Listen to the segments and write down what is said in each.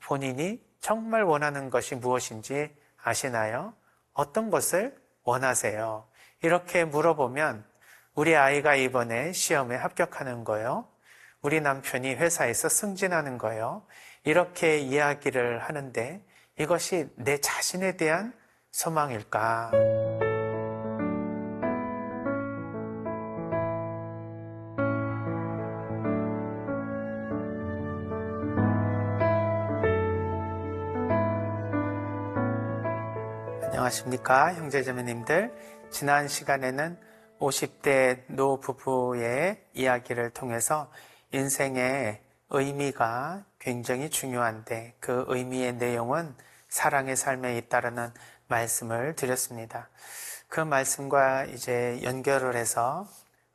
본인이 정말 원하는 것이 무엇인지 아시나요? 어떤 것을 원하세요? 이렇게 물어보면 우리 아이가 이번에 시험에 합격하는 거요. 우리 남편이 회사에서 승진하는 거요. 이렇게 이야기를 하는데 이것이 내 자신에 대한 소망일까? 안녕하십니까, 형제자매님들. 지난 시간에는 50대 노부부의 이야기를 통해서 인생의 의미가 굉장히 중요한데 그 의미의 내용은 사랑의 삶에 있다라는 말씀을 드렸습니다. 그 말씀과 이제 연결을 해서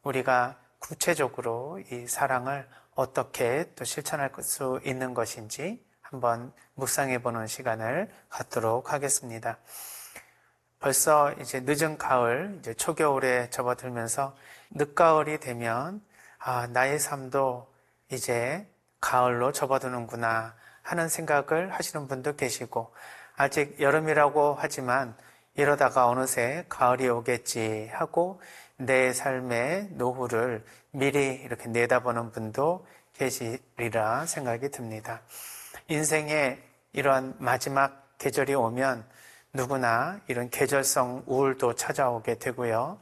우리가 구체적으로 이 사랑을 어떻게 또 실천할 수 있는 것인지 한번 묵상해 보는 시간을 갖도록 하겠습니다. 벌써 이제 늦은 가을, 이제 초겨울에 접어들면서 늦가을이 되면 나의 삶도 이제 가을로 접어드는구나 하는 생각을 하시는 분도 계시고, 아직 여름이라고 하지만 이러다가 어느새 가을이 오겠지 하고 내 삶의 노후를 미리 이렇게 내다보는 분도 계시리라 생각이 듭니다. 인생의 이런 마지막 계절이 오면 누구나 이런 계절성 우울도 찾아오게 되고요.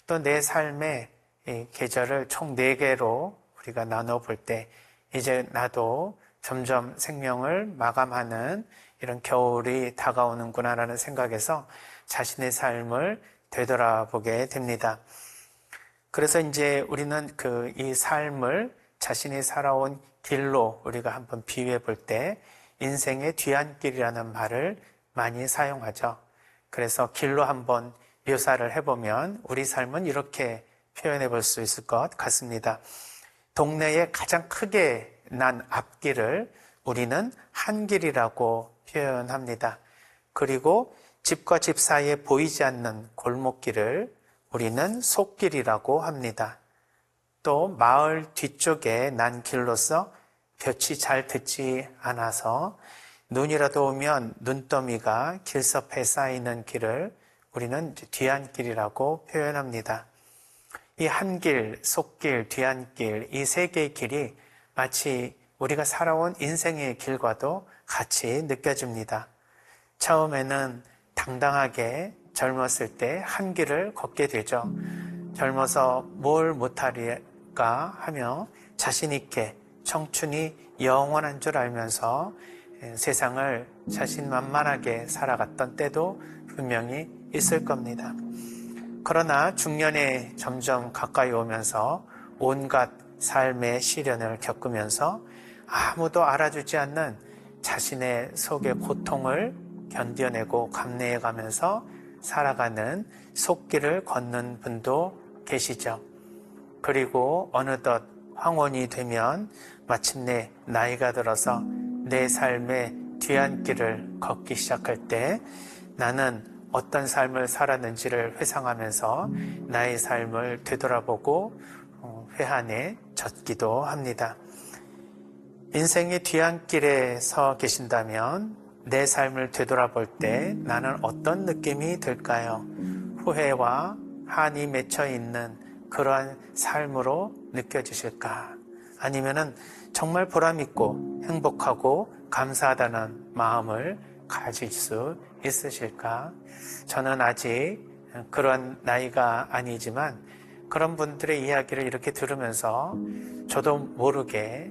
또 내 삶의 이 계절을 총 4개로 우리가 나눠볼 때 이제 나도 점점 생명을 마감하는 이런 겨울이 다가오는구나라는 생각에서 자신의 삶을 되돌아보게 됩니다. 그래서 이제 우리는 이 삶을 자신이 살아온 길로 우리가 한번 비유해 볼 때 인생의 뒤안길이라는 말을 많이 사용하죠. 그래서 길로 한번 묘사를 해보면 우리 삶은 이렇게 표현해 볼 수 있을 것 같습니다. 동네에 가장 크게 난 앞길을 우리는 한길이라고 표현합니다. 그리고 집과 집 사이에 보이지 않는 골목길을 우리는 속길이라고 합니다. 또 마을 뒤쪽에 난 길로서 볕이 잘 듣지 않아서 눈이라도 오면 눈더미가 길섭에 쌓이는 길을 우리는 뒤안길이라고 표현합니다. 이 한길, 속길, 뒤안길, 이 3개의 길이 마치 우리가 살아온 인생의 길과도 같이 느껴집니다. 처음에는 당당하게 젊었을 때 한 길을 걷게 되죠. 젊어서 뭘 못하리까 하며 자신 있게 청춘이 영원한 줄 알면서 세상을 자신만만하게 살아갔던 때도 분명히 있을 겁니다. 그러나 중년에 점점 가까이 오면서 온갖 삶의 시련을 겪으면서 아무도 알아주지 않는 자신의 속의 고통을 견뎌내고 감내해가면서 살아가는 속길을 걷는 분도 계시죠. 그리고 어느덧 황혼이 되면 마침내 나이가 들어서 내 삶의 뒤안길을 걷기 시작할 때 나는 어떤 삶을 살았는지를 회상하면서 나의 삶을 되돌아보고 회한에 젖기도 합니다. 인생의 뒤안길에 서 계신다면 내 삶을 되돌아볼 때 나는 어떤 느낌이 들까요? 후회와 한이 맺혀 있는 그러한 삶으로 느껴지실까? 아니면은 정말 보람있고 행복하고 감사하다는 마음을 가질 수 있으실까? 저는 아직 그런 나이가 아니지만 그런 분들의 이야기를 이렇게 들으면서 저도 모르게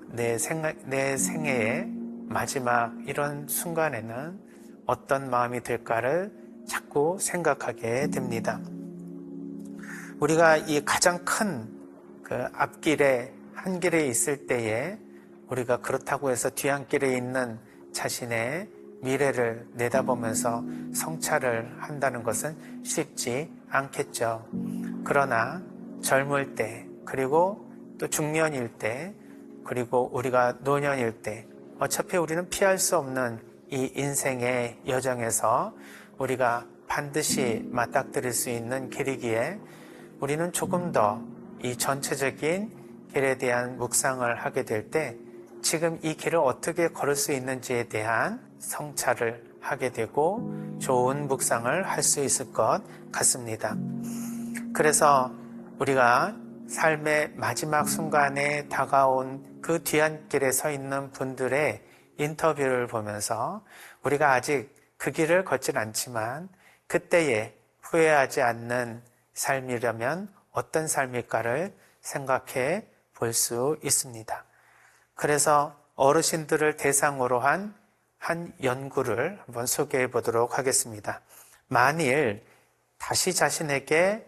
내 생애의 마지막 이런 순간에는 어떤 마음이 들까를 자꾸 생각하게 됩니다. 우리가 이 가장 큰 그 앞길에 한 길에 있을 때에 우리가 그렇다고 해서 뒤안길에 있는 자신의 미래를 내다보면서 성찰을 한다는 것은 쉽지 않겠죠. 그러나 젊을 때, 그리고 또 중년일 때, 그리고 우리가 노년일 때, 어차피 우리는 피할 수 없는 이 인생의 여정에서 우리가 반드시 맞닥뜨릴 수 있는 길이기에 우리는 조금 더 이 전체적인 길에 대한 묵상을 하게 될 때 지금 이 길을 어떻게 걸을 수 있는지에 대한 성찰을 하게 되고 좋은 묵상을 할 수 있을 것 같습니다. 그래서 우리가 삶의 마지막 순간에 다가온 그 뒤안길에 서 있는 분들의 인터뷰를 보면서 우리가 아직 그 길을 걷진 않지만 그때에 후회하지 않는 삶이라면 어떤 삶일까를 생각해 볼 수 있습니다. 그래서 어르신들을 대상으로 한 연구를 한번 소개해 보도록 하겠습니다. 만일 다시 자신에게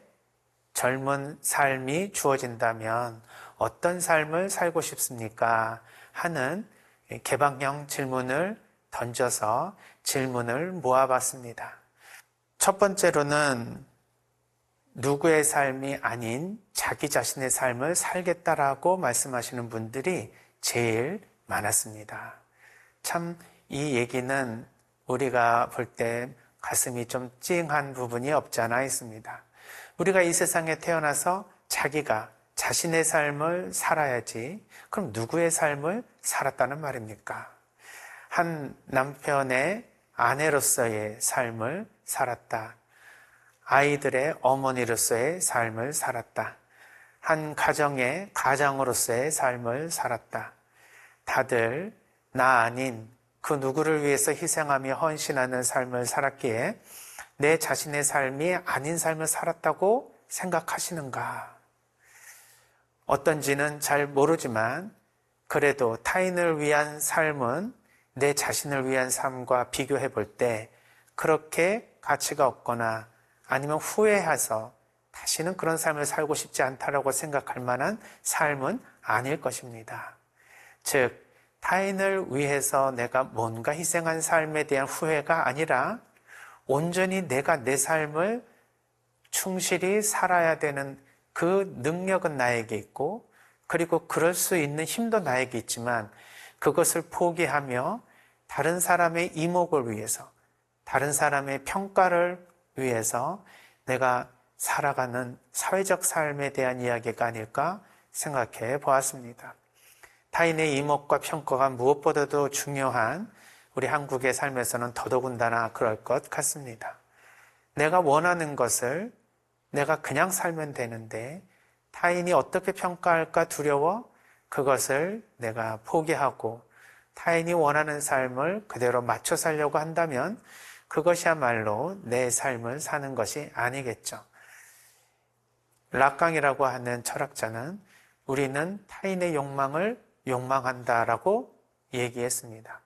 젊은 삶이 주어진다면 어떤 삶을 살고 싶습니까? 하는 개방형 질문을 던져서 질문을 모아봤습니다. 첫 번째로는 누구의 삶이 아닌 자기 자신의 삶을 살겠다라고 말씀하시는 분들이 제일 많았습니다. 참 이 얘기는 우리가 볼 때 가슴이 좀 찡한 부분이 없지 않아 있습니다. 우리가 이 세상에 태어나서 자기가 자신의 삶을 살아야지 그럼 누구의 삶을 살았다는 말입니까? 한 남편의 아내로서의 삶을 살았다. 아이들의 어머니로서의 삶을 살았다. 한 가정의 가장으로서의 삶을 살았다. 다들 나 아닌 그 누구를 위해서 희생하며 헌신하는 삶을 살았기에 내 자신의 삶이 아닌 삶을 살았다고 생각하시는가? 어떤지는 잘 모르지만 그래도 타인을 위한 삶은 내 자신을 위한 삶과 비교해 볼 때 그렇게 가치가 없거나 아니면 후회해서 다시는 그런 삶을 살고 싶지 않다라고 생각할 만한 삶은 아닐 것입니다. 즉, 타인을 위해서 내가 뭔가 희생한 삶에 대한 후회가 아니라 온전히 내가 내 삶을 충실히 살아야 되는 그 능력은 나에게 있고 그리고 그럴 수 있는 힘도 나에게 있지만 그것을 포기하며 다른 사람의 이목을 위해서 다른 사람의 평가를 위해서 내가 살아가는 사회적 삶에 대한 이야기가 아닐까 생각해 보았습니다. 타인의 이목과 평가가 무엇보다도 중요한 우리 한국의 삶에서는 더더군다나 그럴 것 같습니다. 내가 원하는 것을 내가 그냥 살면 되는데 타인이 어떻게 평가할까 두려워 그것을 내가 포기하고 타인이 원하는 삶을 그대로 맞춰 살려고 한다면 그것이야말로 내 삶을 사는 것이 아니겠죠. 락강이라고 하는 철학자는 우리는 타인의 욕망을 욕망한다라고 얘기했습니다.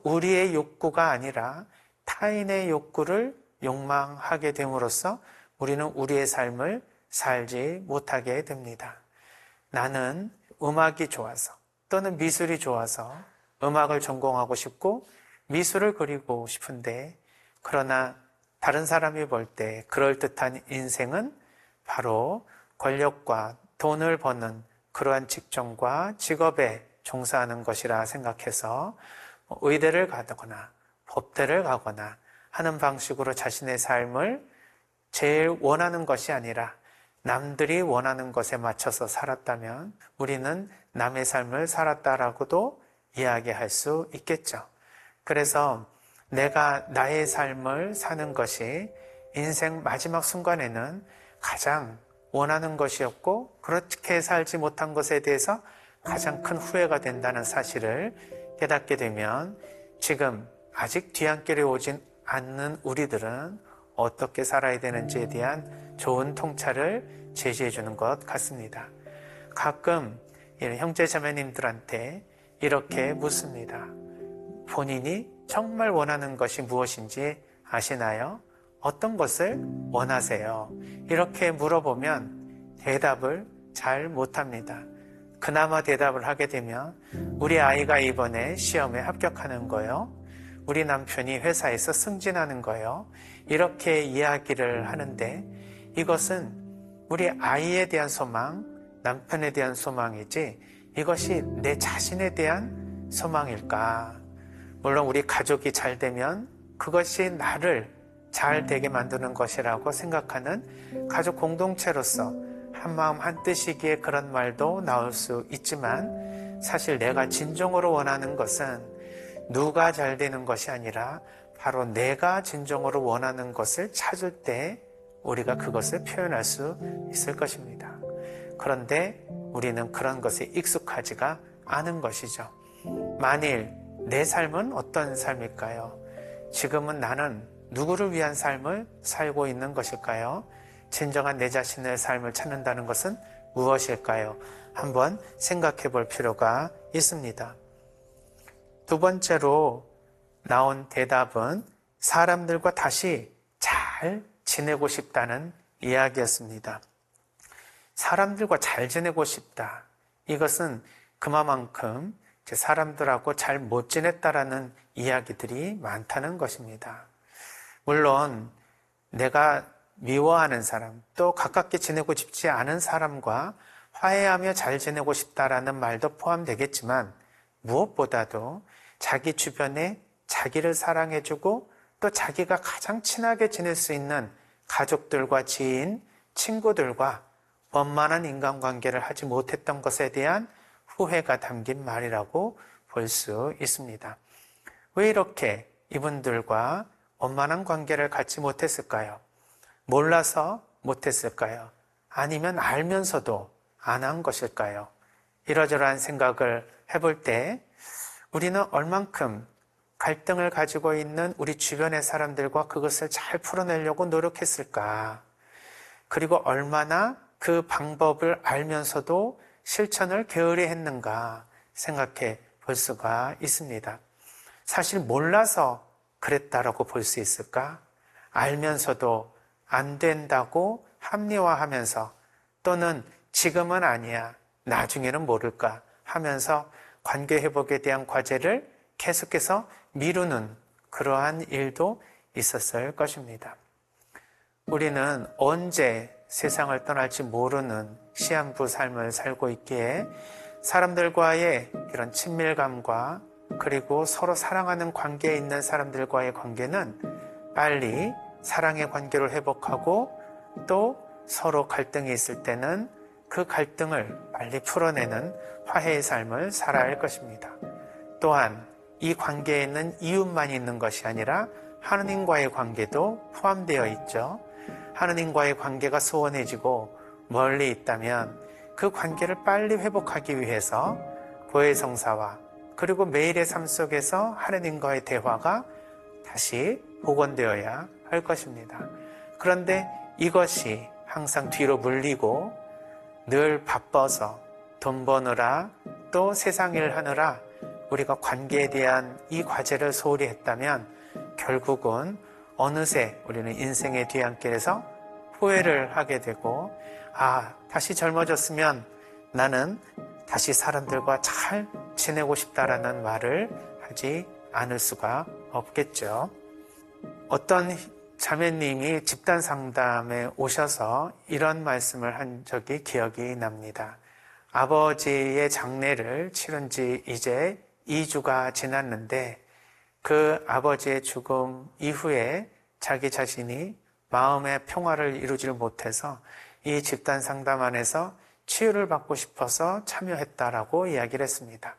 우리의 욕구가 아니라 타인의 욕구를 욕망하게 됨으로써 우리는 우리의 삶을 살지 못하게 됩니다. 나는 음악이 좋아서 또는 미술이 좋아서 음악을 전공하고 싶고 미술을 그리고 싶은데 그러나 다른 사람이 볼 때 그럴듯한 인생은 바로 권력과 돈을 버는 그러한 직종과 직업에 종사하는 것이라 생각해서 의대를 가거나 법대를 가거나 하는 방식으로 자신의 삶을 제일 원하는 것이 아니라 남들이 원하는 것에 맞춰서 살았다면 우리는 남의 삶을 살았다라고도 이야기할 수 있겠죠. 그래서 내가 나의 삶을 사는 것이 인생 마지막 순간에는 가장 원하는 것이었고 그렇게 살지 못한 것에 대해서 가장 큰 후회가 된다는 사실을 깨닫게 되면 지금 아직 뒤안길에 오진 않는 우리들은 어떻게 살아야 되는지에 대한 좋은 통찰을 제시해 주는 것 같습니다. 가끔 형제 자매님들한테 이렇게 묻습니다. 본인이 정말 원하는 것이 무엇인지 아시나요? 어떤 것을 원하세요? 이렇게 물어보면 대답을 잘 못합니다. 그나마 대답을 하게 되면 우리 아이가 이번에 시험에 합격하는 거요. 우리 남편이 회사에서 승진하는 거요. 이렇게 이야기를 하는데 이것은 우리 아이에 대한 소망, 남편에 대한 소망이지 이것이 내 자신에 대한 소망일까? 물론 우리 가족이 잘 되면 그것이 나를 잘 되게 만드는 것이라고 생각하는 가족 공동체로서 한마음 한뜻이기에 그런 말도 나올 수 있지만 사실 내가 진정으로 원하는 것은 누가 잘 되는 것이 아니라 바로 내가 진정으로 원하는 것을 찾을 때 우리가 그것을 표현할 수 있을 것입니다. 그런데 우리는 그런 것에 익숙하지가 않은 것이죠. 만일 내 삶은 어떤 삶일까요? 지금은 나는 누구를 위한 삶을 살고 있는 것일까요? 진정한 내 자신의 삶을 찾는다는 것은 무엇일까요? 한번 생각해 볼 필요가 있습니다. 두 번째로 나온 대답은 사람들과 다시 잘 지내고 싶다는 이야기였습니다. 사람들과 잘 지내고 싶다. 이것은 그만큼 사람들하고 잘 못 지냈다라는 이야기들이 많다는 것입니다. 물론 내가 미워하는 사람, 또 가깝게 지내고 싶지 않은 사람과 화해하며 잘 지내고 싶다라는 말도 포함되겠지만 무엇보다도 자기 주변에 자기를 사랑해주고 또 자기가 가장 친하게 지낼 수 있는 가족들과 지인, 친구들과 원만한 인간관계를 하지 못했던 것에 대한 후회가 담긴 말이라고 볼 수 있습니다. 왜 이렇게 이분들과 원만한 관계를 갖지 못했을까요? 몰라서 못했을까요? 아니면 알면서도 안 한 것일까요? 이러저러한 생각을 해볼 때 우리는 얼만큼 갈등을 가지고 있는 우리 주변의 사람들과 그것을 잘 풀어내려고 노력했을까? 그리고 얼마나 그 방법을 알면서도 실천을 게으리 했는가 생각해 볼 수가 있습니다. 사실 몰라서 그랬다라고 볼 수 있을까? 알면서도 안 된다고 합리화하면서 또는 지금은 아니야, 나중에는 모를까 하면서 관계 회복에 대한 과제를 계속해서 미루는 그러한 일도 있었을 것입니다. 우리는 언제 세상을 떠날지 모르는 시한부 삶을 살고 있기에 사람들과의 이런 친밀감과 그리고 서로 사랑하는 관계에 있는 사람들과의 관계는 빨리 사랑의 관계를 회복하고 또 서로 갈등이 있을 때는 그 갈등을 빨리 풀어내는 화해의 삶을 살아야 할 것입니다. 또한 이 관계에는 이웃만 있는 것이 아니라 하느님과의 관계도 포함되어 있죠. 하느님과의 관계가 소원해지고 멀리 있다면 그 관계를 빨리 회복하기 위해서 고해성사와 그리고 매일의 삶 속에서 하느님과의 대화가 다시 복원되어야 할 것입니다. 그런데 이것이 항상 뒤로 물리고 늘 바빠서 돈 버느라 또 세상 일 하느라 우리가 관계에 대한 이 과제를 소홀히 했다면 결국은 어느새 우리는 인생의 뒤안길에서 후회를 하게 되고 다시 젊어졌으면 나는 다시 사람들과 잘 지내고 싶다라는 말을 하지 않을 수가 없겠죠. 어떤 자매님이 집단 상담에 오셔서 이런 말씀을 한 적이 기억이 납니다. 아버지의 장례를 치른 지 이제 2주가 지났는데 그 아버지의 죽음 이후에 자기 자신이 마음의 평화를 이루지를 못해서 이 집단 상담 안에서 치유를 받고 싶어서 참여했다라고 이야기를 했습니다.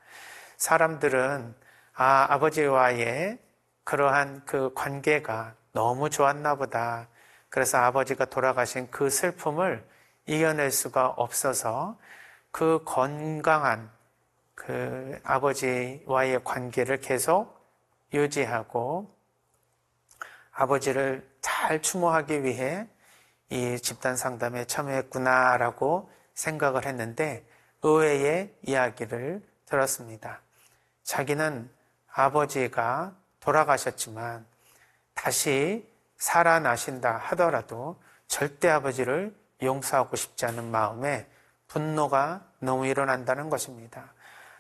사람들은 아버지와의 그러한 그 관계가 너무 좋았나 보다. 그래서 아버지가 돌아가신 그 슬픔을 이겨낼 수가 없어서 그 건강한 그 아버지와의 관계를 계속 유지하고 아버지를 잘 추모하기 위해 이 집단 상담에 참여했구나라고 생각을 했는데 의외의 이야기를 들었습니다. 자기는 아버지가 돌아가셨지만 다시 살아나신다 하더라도 절대 아버지를 용서하고 싶지 않은 마음에 분노가 너무 일어난다는 것입니다.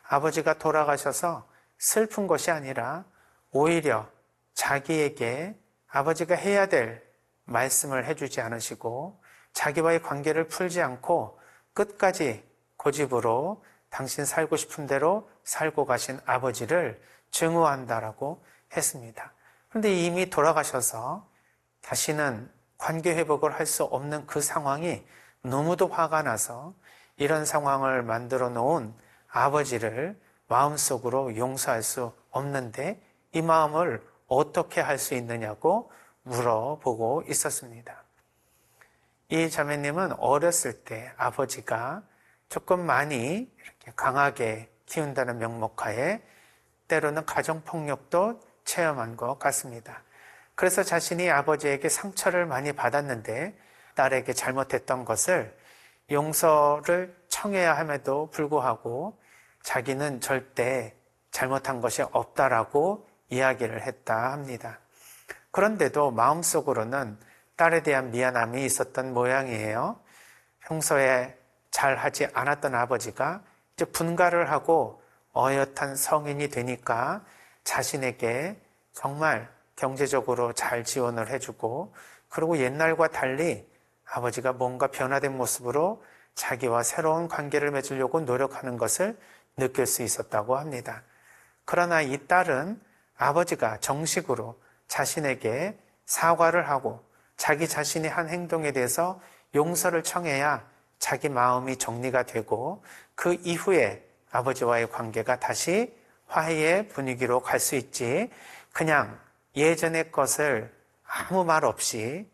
아버지가 돌아가셔서 슬픈 것이 아니라 오히려 자기에게 아버지가 해야 될 말씀을 해주지 않으시고 자기와의 관계를 풀지 않고 끝까지 고집으로 당신 살고 싶은 대로 살고 가신 아버지를 증오한다라고 했습니다. 그런데 이미 돌아가셔서 다시는 관계 회복을 할 수 없는 그 상황이 너무도 화가 나서 이런 상황을 만들어 놓은 아버지를 마음속으로 용서할 수 없는데 이 마음을 어떻게 할 수 있느냐고 물어보고 있었습니다. 이 자매님은 어렸을 때 아버지가 조금 많이 이렇게 강하게 키운다는 명목하에 때로는 가정폭력도 체험한 것 같습니다. 그래서 자신이 아버지에게 상처를 많이 받았는데 딸에게 잘못했던 것을 용서를 청해야 함에도 불구하고 자기는 절대 잘못한 것이 없다라고 이야기를 했다 합니다. 그런데도 마음속으로는 딸에 대한 미안함이 있었던 모양이에요. 평소에 잘하지 않았던 아버지가 이제 분가를 하고 어엿한 성인이 되니까 자신에게 정말 경제적으로 잘 지원을 해주고 그리고 옛날과 달리 아버지가 뭔가 변화된 모습으로 자기와 새로운 관계를 맺으려고 노력하는 것을 느낄 수 있었다고 합니다. 그러나 이 딸은 아버지가 정식으로 자신에게 사과를 하고 자기 자신이 한 행동에 대해서 용서를 청해야 자기 마음이 정리가 되고 그 이후에 아버지와의 관계가 다시 화해의 분위기로 갈 수 있지 그냥 예전의 것을 아무 말 없이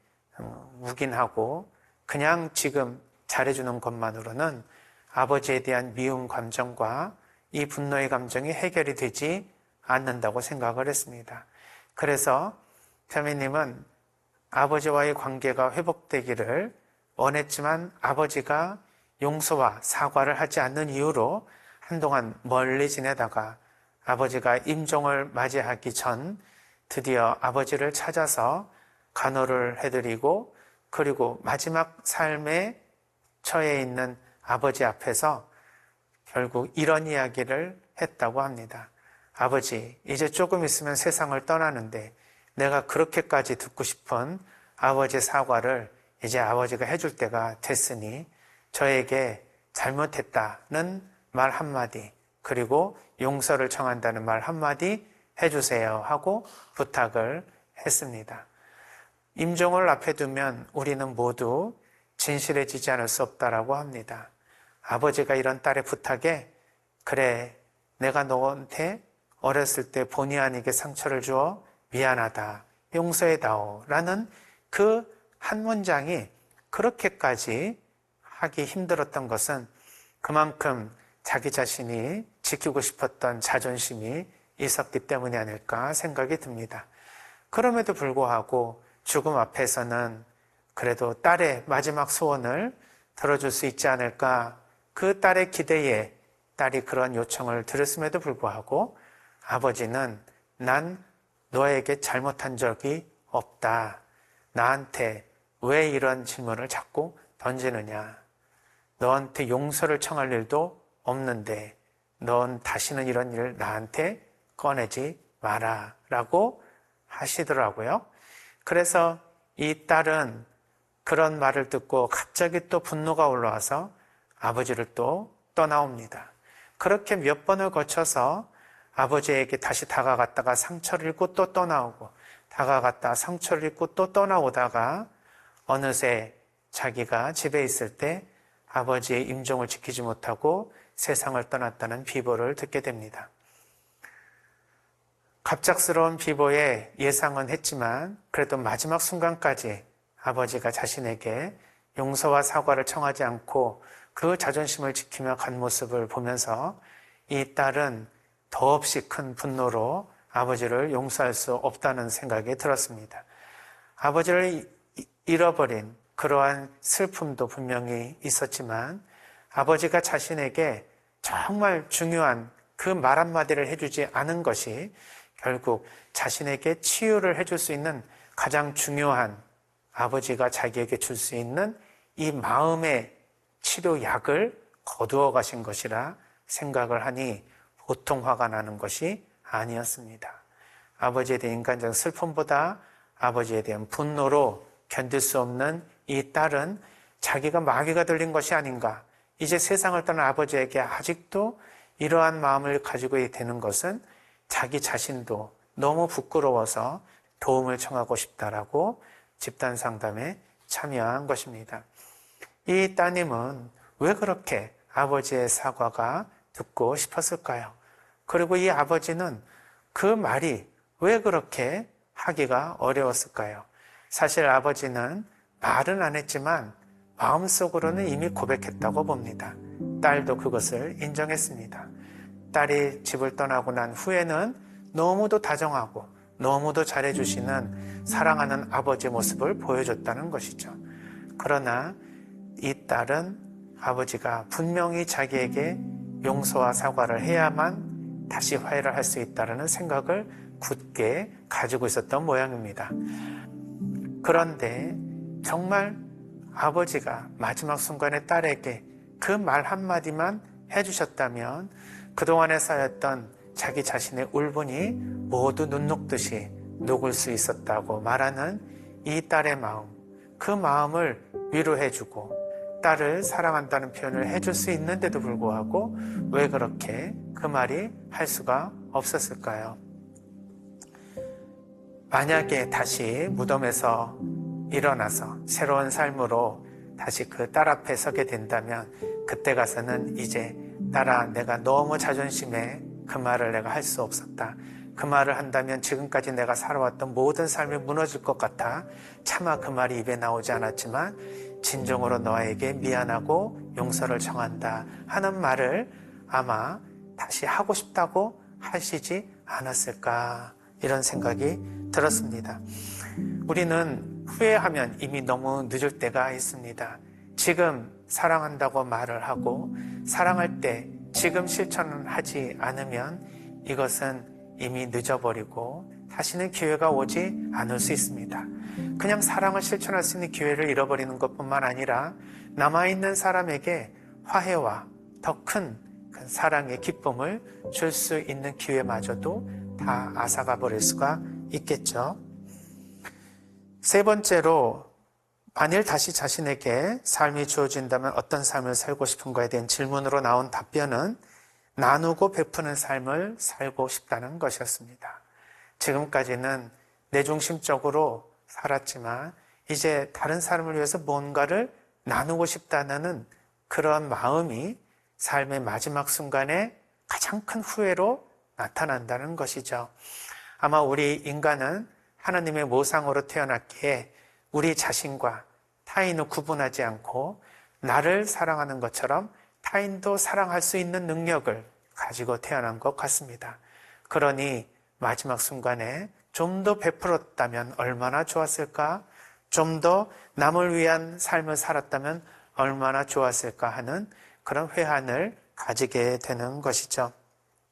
묵인하고 그냥 지금 잘해주는 것만으로는 아버지에 대한 미움 감정과 이 분노의 감정이 해결이 되지 않는다고 생각을 했습니다. 그래서 자매님은 아버지와의 관계가 회복되기를 원했지만 아버지가 용서와 사과를 하지 않는 이유로 한동안 멀리 지내다가 아버지가 임종을 맞이하기 전 드디어 아버지를 찾아서 간호를 해드리고 그리고 마지막 삶에 처해 있는 아버지 앞에서 결국 이런 이야기를 했다고 합니다. 아버지, 이제 조금 있으면 세상을 떠나는데 내가 그렇게까지 듣고 싶은 아버지의 사과를 이제 아버지가 해줄 때가 됐으니 저에게 잘못했다는 말 한마디 그리고 용서를 청한다는 말 한마디 해주세요 하고 부탁을 했습니다. 임종을 앞에 두면 우리는 모두 진실해지지 않을 수 없다라고 합니다. 아버지가 이런 딸의 부탁에 그래 내가 너한테 어렸을 때 본의 아니게 상처를 주어 미안하다 용서해다오 라는 그 한 문장이 그렇게까지 하기 힘들었던 것은 그만큼 자기 자신이 지키고 싶었던 자존심이 있었기 때문이 아닐까 생각이 듭니다. 그럼에도 불구하고 죽음 앞에서는 그래도 딸의 마지막 소원을 들어줄 수 있지 않을까 그 딸의 기대에 딸이 그런 요청을 드렸음에도 불구하고 아버지는 난 너에게 잘못한 적이 없다. 나한테 왜 이런 질문을 자꾸 던지느냐. 너한테 용서를 청할 일도 없는데 넌 다시는 이런 일을 나한테 꺼내지 마라 라고 하시더라고요. 그래서 이 딸은 그런 말을 듣고 갑자기 또 분노가 올라와서 아버지를 또 떠나옵니다. 그렇게 몇 번을 거쳐서 아버지에게 다시 다가갔다가 상처를 입고 또 떠나오고 다가갔다 상처를 입고 또 떠나오다가 어느새 자기가 집에 있을 때 아버지의 임종을 지키지 못하고 세상을 떠났다는 비보를 듣게 됩니다. 갑작스러운 비보에 예상은 했지만 그래도 마지막 순간까지 아버지가 자신에게 용서와 사과를 청하지 않고 그 자존심을 지키며 간 모습을 보면서 이 딸은 더없이 큰 분노로 아버지를 용서할 수 없다는 생각이 들었습니다. 아버지를 잃어버린 그러한 슬픔도 분명히 있었지만 아버지가 자신에게 정말 중요한 그 말 한마디를 해주지 않은 것이 결국 자신에게 치유를 해줄 수 있는 가장 중요한 아버지가 자기에게 줄 수 있는 이 마음의 치료약을 거두어 가신 것이라 생각을 하니 보통 화가 나는 것이 아니었습니다. 아버지에 대한 인간적 슬픔보다 아버지에 대한 분노로 견딜 수 없는 이 딸은 자기가 마귀가 들린 것이 아닌가. 이제 세상을 떠난 아버지에게 아직도 이러한 마음을 가지고 되는 것은 자기 자신도 너무 부끄러워서 도움을 청하고 싶다라고 집단 상담에 참여한 것입니다. 이 따님은 왜 그렇게 아버지의 사과가 듣고 싶었을까요? 그리고 이 아버지는 그 말이 왜 그렇게 하기가 어려웠을까요? 사실 아버지는 말은 안 했지만 마음속으로는 이미 고백했다고 봅니다. 딸도 그것을 인정했습니다. 딸이 집을 떠나고 난 후에는 너무도 다정하고 너무도 잘해주시는 사랑하는 아버지의 모습을 보여줬다는 것이죠. 그러나 이 딸은 아버지가 분명히 자기에게 용서와 사과를 해야만 다시 화해를 할 수 있다는 생각을 굳게 가지고 있었던 모양입니다. 그런데 정말 아버지가 마지막 순간에 딸에게 그 말 한마디만 해주셨다면 그동안에 쌓였던 자기 자신의 울분이 모두 눈 녹듯이 녹을 수 있었다고 말하는 이 딸의 마음, 그 마음을 위로해주고 딸을 사랑한다는 표현을 해줄 수 있는데도 불구하고 왜 그렇게 그 말이 할 수가 없었을까요? 만약에 다시 무덤에서 일어나서 새로운 삶으로 다시 그 딸 앞에 서게 된다면 그때 가서는 이제 딸아, 내가 너무 자존심에 그 말을 내가 할 수 없었다. 그 말을 한다면 지금까지 내가 살아왔던 모든 삶이 무너질 것 같아. 차마 그 말이 입에 나오지 않았지만 진정으로 너에게 미안하고 용서를 청한다 하는 말을 아마 다시 하고 싶다고 하시지 않았을까, 이런 생각이 들었습니다. 우리는 후회하면 이미 너무 늦을 때가 있습니다. 지금 사랑한다고 말을 하고 사랑할 때 지금 실천을 하지 않으면 이것은 이미 늦어버리고 다시는 기회가 오지 않을 수 있습니다. 그냥 사랑을 실천할 수 있는 기회를 잃어버리는 것뿐만 아니라 남아있는 사람에게 화해와 더 큰 사랑의 기쁨을 줄 수 있는 기회마저도 다 앗아가 버릴 수가 있겠죠. 세 번째로, 만일 다시 자신에게 삶이 주어진다면 어떤 삶을 살고 싶은가에 대한 질문으로 나온 답변은 나누고 베푸는 삶을 살고 싶다는 것이었습니다. 지금까지는 내중심적으로 살았지만 이제 다른 사람을 위해서 뭔가를 나누고 싶다는 그런 마음이 삶의 마지막 순간에 가장 큰 후회로 나타난다는 것이죠. 아마 우리 인간은 하나님의 모상으로 태어났기에 우리 자신과 타인을 구분하지 않고 나를 사랑하는 것처럼 타인도 사랑할 수 있는 능력을 가지고 태어난 것 같습니다. 그러니 마지막 순간에 좀 더 베풀었다면 얼마나 좋았을까? 좀 더 남을 위한 삶을 살았다면 얼마나 좋았을까 하는 그런 회한을 가지게 되는 것이죠.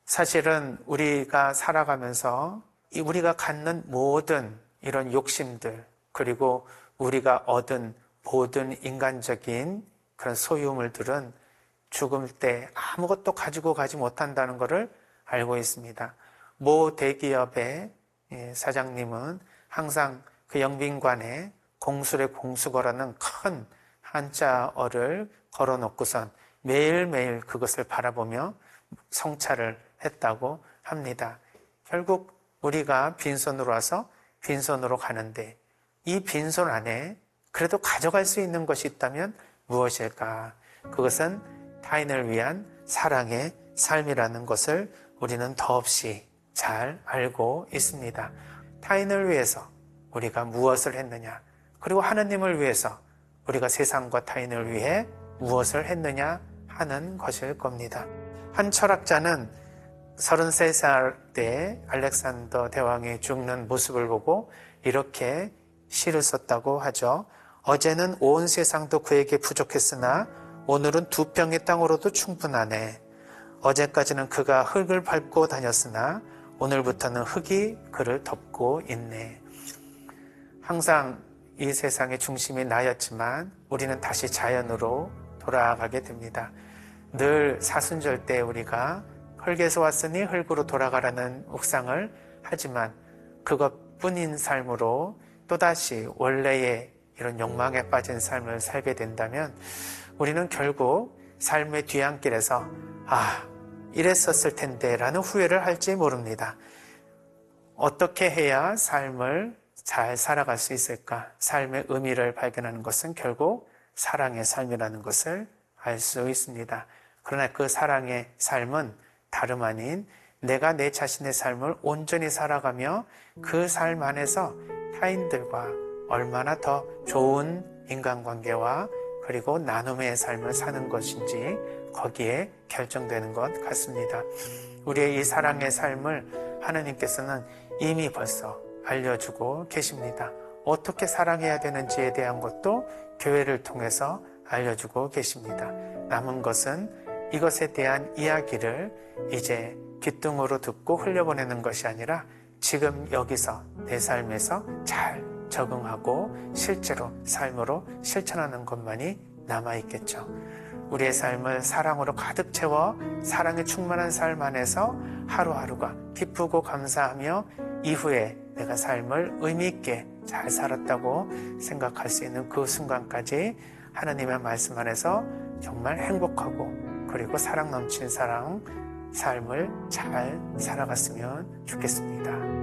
사실은 우리가 살아가면서 우리가 갖는 모든 이런 욕심들, 그리고 우리가 얻은 모든 인간적인 그런 소유물들은 죽을 때 아무것도 가지고 가지 못한다는 것을 알고 있습니다. 모 대기업의 사장님은 항상 그 영빈관에 공술의 공수거라는 큰 한자어를 걸어놓고선 매일매일 그것을 바라보며 성찰을 했다고 합니다. 결국 우리가 빈손으로 와서 빈손으로 가는데 이 빈손 안에 그래도 가져갈 수 있는 것이 있다면 무엇일까? 그것은 타인을 위한 사랑의 삶이라는 것을 우리는 더없이 잘 알고 있습니다. 타인을 위해서 우리가 무엇을 했느냐, 그리고 하느님을 위해서 우리가 세상과 타인을 위해 무엇을 했느냐 하는 것일 겁니다. 한 철학자는 33살 때 알렉산더 대왕이 죽는 모습을 보고 이렇게 시를 썼다고 하죠. 어제는 온 세상도 그에게 부족했으나 오늘은 2평의 땅으로도 충분하네. 어제까지는 그가 흙을 밟고 다녔으나 오늘부터는 흙이 그를 덮고 있네. 항상 이 세상의 중심이 나였지만 우리는 다시 자연으로 돌아가게 됩니다. 늘 사순절 때 우리가 흙에서 왔으니 흙으로 돌아가라는 묵상을 하지만 그것뿐인 삶으로 또다시 원래의 이런 욕망에 빠진 삶을 살게 된다면 우리는 결국 삶의 뒤안길에서 이랬었을 텐데 라는 후회를 할지 모릅니다. 어떻게 해야 삶을 잘 살아갈 수 있을까? 삶의 의미를 발견하는 것은 결국 사랑의 삶이라는 것을 알 수 있습니다. 그러나 그 사랑의 삶은 다름 아닌 내가 내 자신의 삶을 온전히 살아가며 그 삶 안에서 타인들과 얼마나 더 좋은 인간관계와 그리고 나눔의 삶을 사는 것인지 거기에 결정되는 것 같습니다. 우리의 이 사랑의 삶을 하나님께서는 이미 벌써 알려주고 계십니다. 어떻게 사랑해야 되는지에 대한 것도 교회를 통해서 알려주고 계십니다. 남은 것은 이것에 대한 이야기를 이제 귀등으로 듣고 흘려보내는 것이 아니라 지금 여기서 내 삶에서 잘 적응하고 실제로 삶으로 실천하는 것만이 남아있겠죠. 우리의 삶을 사랑으로 가득 채워 사랑에 충만한 삶 안에서 하루하루가 기쁘고 감사하며 이후에 내가 삶을 의미 있게 잘 살았다고 생각할 수 있는 그 순간까지 하나님의 말씀 안에서 정말 행복하고 그리고 사랑 넘친 삶을 잘 살아갔으면 좋겠습니다.